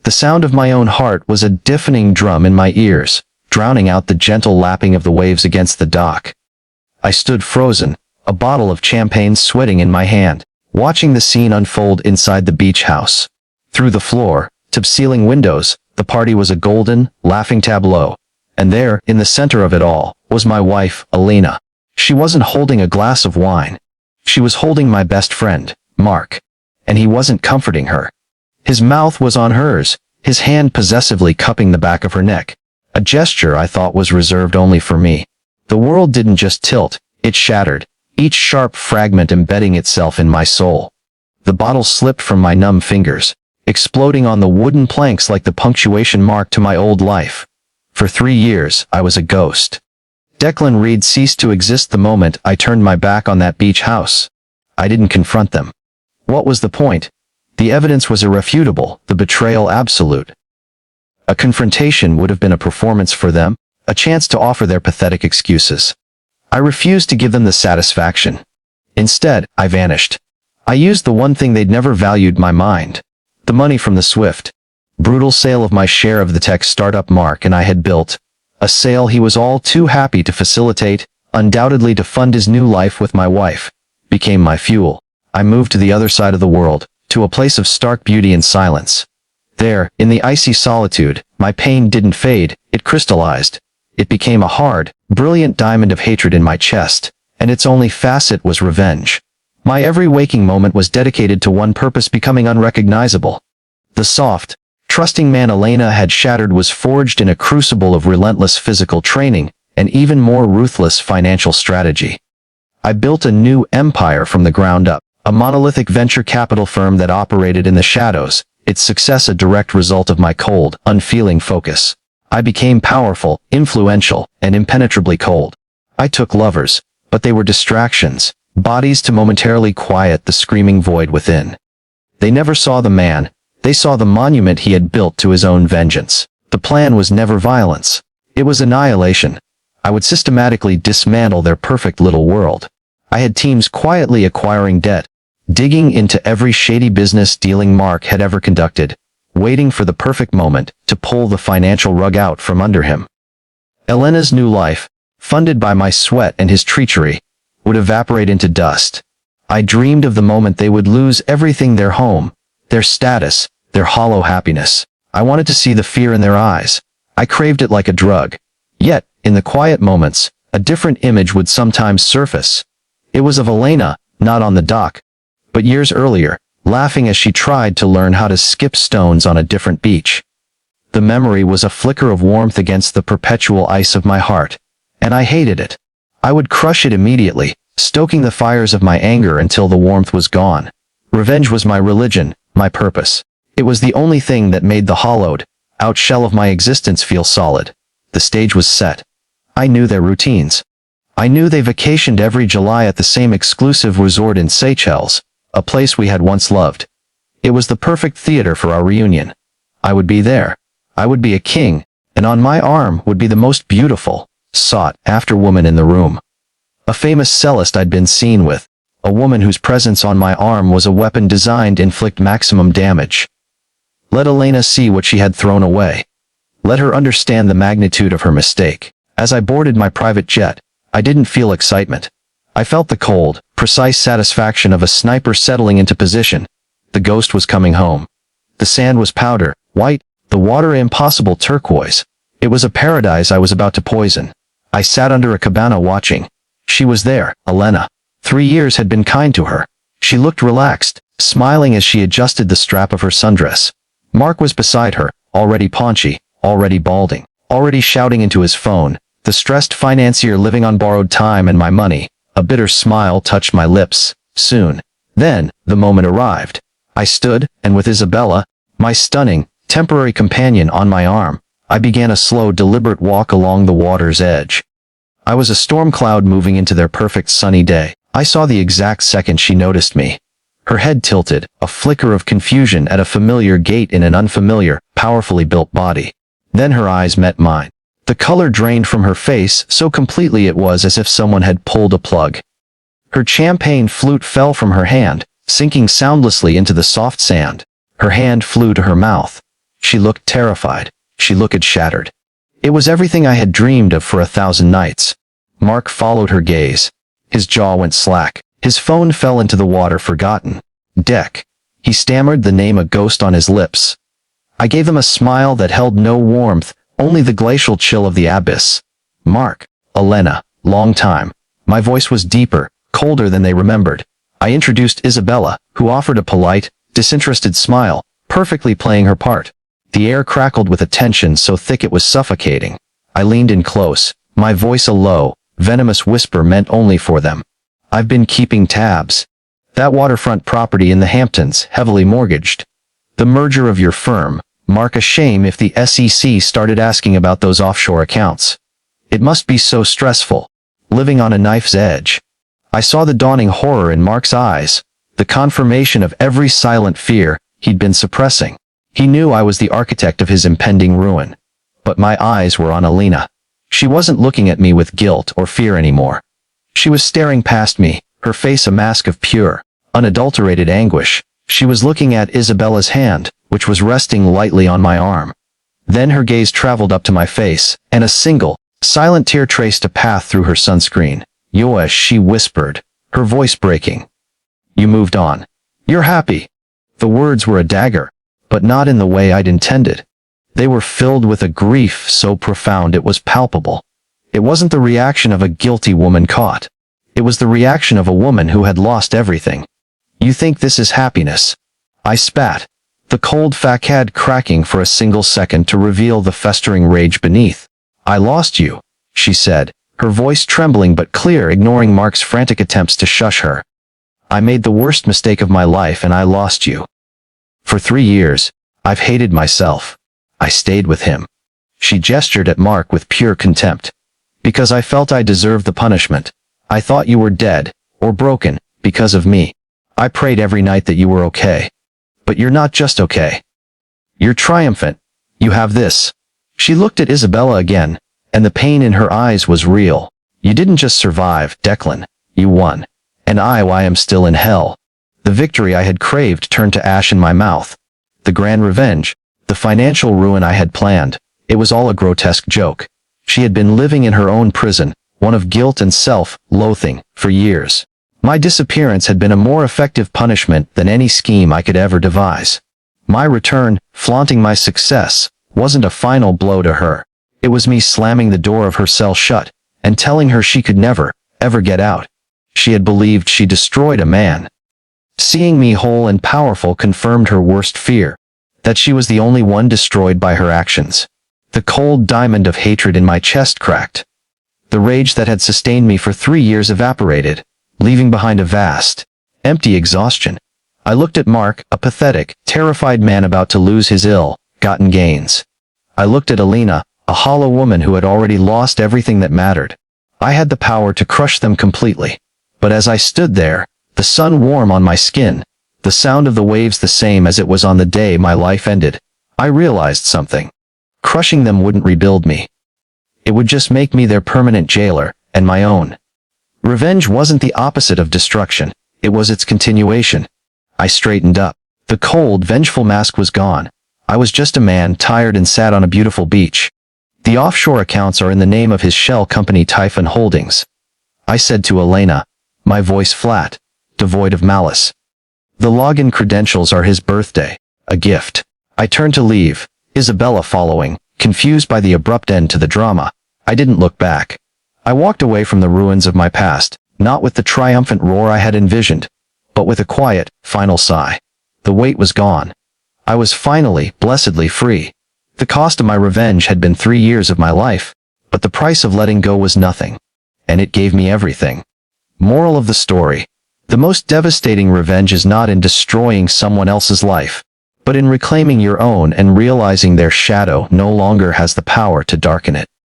The sound of my own heart was a deafening drum in my ears, drowning out the gentle lapping of the waves against the dock. I stood frozen, a bottle of champagne sweating in my hand, watching the scene unfold inside the beach house. Through the floor, to ceiling windows, the party was a golden, laughing tableau. And there, in the center of it all, was my wife, Elena. She wasn't holding a glass of wine. She was holding my best friend, Mark. And he wasn't comforting her. His mouth was on hers, his hand possessively cupping the back of her neck. A gesture I thought was reserved only for me. The world didn't just tilt, it shattered, each sharp fragment embedding itself in my soul. The bottle slipped from my numb fingers, exploding on the wooden planks like the punctuation mark to my old life. For 3 years, I was a ghost. Declan Reed ceased to exist the moment I turned my back on that beach house. I didn't confront them. What was the point? The evidence was irrefutable, the betrayal absolute. A confrontation would have been a performance for them, a chance to offer their pathetic excuses. I refused to give them the satisfaction. Instead, I vanished. I used the one thing they'd never valued, my mind. The money from the swift, brutal sale of my share of the tech startup Mark and I had built. A sale he was all too happy to facilitate, undoubtedly to fund his new life with my wife, became my fuel. I moved to the other side of the world, to a place of stark beauty and silence. There, in the icy solitude, my pain didn't fade, it crystallized. It became a hard, brilliant diamond of hatred in my chest, and its only facet was revenge. My every waking moment was dedicated to one purpose, becoming unrecognizable. The soft, trusting man Elena had shattered was forged in a crucible of relentless physical training and even more ruthless financial strategy. I built a new empire from the ground up, a monolithic venture capital firm that operated in the shadows, its success a direct result of my cold, unfeeling focus. I became powerful, influential, and impenetrably cold. I took lovers, but they were distractions, bodies to momentarily quiet the screaming void within. They never saw the man, they saw the monument he had built to his own vengeance. The plan was never violence. It was annihilation. I would systematically dismantle their perfect little world. I had teams quietly acquiring debt, digging into every shady business dealing Mark had ever conducted, waiting for the perfect moment to pull the financial rug out from under him. Elena's new life, funded by my sweat and his treachery, would evaporate into dust. I dreamed of the moment they would lose everything, their home, their status, their hollow happiness. I wanted to see the fear in their eyes. I craved it like a drug. Yet, in the quiet moments, a different image would sometimes surface. It was of Elena, not on the dock, but years earlier, laughing as she tried to learn how to skip stones on a different beach. The memory was a flicker of warmth against the perpetual ice of my heart, and I hated it. I would crush it immediately, stoking the fires of my anger until the warmth was gone. Revenge was my religion, my purpose. It was the only thing that made the hollowed out shell of my existence feel solid. The stage was set. I knew their routines. I knew they vacationed every July at the same exclusive resort in Seychelles, a place we had once loved. It was the perfect theater for our reunion. I would be there. I would be a king, and on my arm would be the most beautiful, sought-after woman in the room. A famous cellist I'd been seen with, a woman whose presence on my arm was a weapon designed to inflict maximum damage. Let Elena see what she had thrown away. Let her understand the magnitude of her mistake. As I boarded my private jet, I didn't feel excitement. I felt the cold, precise satisfaction of a sniper settling into position. The ghost was coming home. The sand was powder white, the water impossible turquoise. It was a paradise I was about to poison. I sat under a cabana watching. She was there, Elena. 3 years had been kind to her. She looked relaxed, smiling as she adjusted the strap of her sundress. Mark was beside her, already paunchy, already balding, already shouting into his phone, the stressed financier living on borrowed time and my money. A bitter smile touched my lips. Soon. Then, the moment arrived. I stood, and with Isabella, my stunning, temporary companion on my arm, I began a slow, deliberate walk along the water's edge. I was a storm cloud moving into their perfect sunny day. I saw the exact second she noticed me. Her head tilted, a flicker of confusion at a familiar gait in an unfamiliar, powerfully built body. Then her eyes met mine. The color drained from her face so completely it was as if someone had pulled a plug. Her champagne flute fell from her hand, sinking soundlessly into the soft sand. Her hand flew to her mouth. She looked terrified. She looked shattered. It was everything I had dreamed of for 1,000 nights. Mark followed her gaze. His jaw went slack. His phone fell into the water, forgotten. Deck. He stammered the name, a ghost on his lips. I gave him a smile that held no warmth, only the glacial chill of the abyss. Mark. Elena. Long time. My voice was deeper, colder than they remembered. I introduced Isabella, who offered a polite, disinterested smile, perfectly playing her part. The air crackled with a tension so thick it was suffocating. I leaned in close, my voice a low, venomous whisper meant only for them. I've been keeping tabs. That waterfront property in the Hamptons, heavily mortgaged. The merger of your firm, Mark, a shame if the SEC started asking about those offshore accounts. It must be so stressful, living on a knife's edge. I saw the dawning horror in Mark's eyes, the confirmation of every silent fear he'd been suppressing. He knew I was the architect of his impending ruin. But my eyes were on Elena. She wasn't looking at me with guilt or fear anymore. She was staring past me, her face a mask of pure, unadulterated anguish. She was looking at Isabella's hand, which was resting lightly on my arm. Then her gaze traveled up to my face, and a single, silent tear traced a path through her sunscreen. Yoesh, she whispered, her voice breaking. You moved on. You're happy. The words were a dagger, but not in the way I'd intended. They were filled with a grief so profound it was palpable. It wasn't the reaction of a guilty woman caught. It was the reaction of a woman who had lost everything. You think this is happiness? I spat, the cold facade cracking for a single second to reveal the festering rage beneath. I lost you, she said, her voice trembling but clear, ignoring Mark's frantic attempts to shush her. I made the worst mistake of my life and I lost you. For 3 years, I've hated myself. I stayed with him. She gestured at Mark with pure contempt. Because I felt I deserved the punishment. I thought you were dead, or broken, because of me. I prayed every night that you were okay. But you're not just okay. You're triumphant. You have this. She looked at Isabella again, and the pain in her eyes was real. You didn't just survive, Declan. You won. And I am still in hell. The victory I had craved turned to ash in my mouth. The grand revenge, the financial ruin I had planned, it was all a grotesque joke. She had been living in her own prison, one of guilt and self-loathing, for years. My disappearance had been a more effective punishment than any scheme I could ever devise. My return, flaunting my success, wasn't a final blow to her. It was me slamming the door of her cell shut, and telling her she could never, ever get out. She had believed she destroyed a man. Seeing me whole and powerful confirmed her worst fear, that she was the only one destroyed by her actions. The cold diamond of hatred in my chest cracked. The rage that had sustained me for 3 years evaporated, leaving behind a vast, empty exhaustion. I looked at Mark, a pathetic, terrified man about to lose his ill-gotten gains. I looked at Elena, a hollow woman who had already lost everything that mattered. I had the power to crush them completely. But as I stood there, the sun warm on my skin, the sound of the waves the same as it was on the day my life ended, I realized something. Crushing them wouldn't rebuild me. It would just make me their permanent jailer, and my own. Revenge wasn't the opposite of destruction, it was its continuation. I straightened up. The cold, vengeful mask was gone. I was just a man tired and sat on a beautiful beach. The offshore accounts are in the name of his shell company Typhon Holdings. I said to Elena, my voice flat, devoid of malice. The login credentials are his birthday, a gift. I turned to leave, Isabella following, confused by the abrupt end to the drama. I didn't look back. I walked away from the ruins of my past, not with the triumphant roar I had envisioned, but with a quiet, final sigh. The weight was gone. I was finally, blessedly free. The cost of my revenge had been 3 years of my life, but the price of letting go was nothing. And it gave me everything. Moral of the story. The most devastating revenge is not in destroying someone else's life, but in reclaiming your own and realizing their shadow no longer has the power to darken it.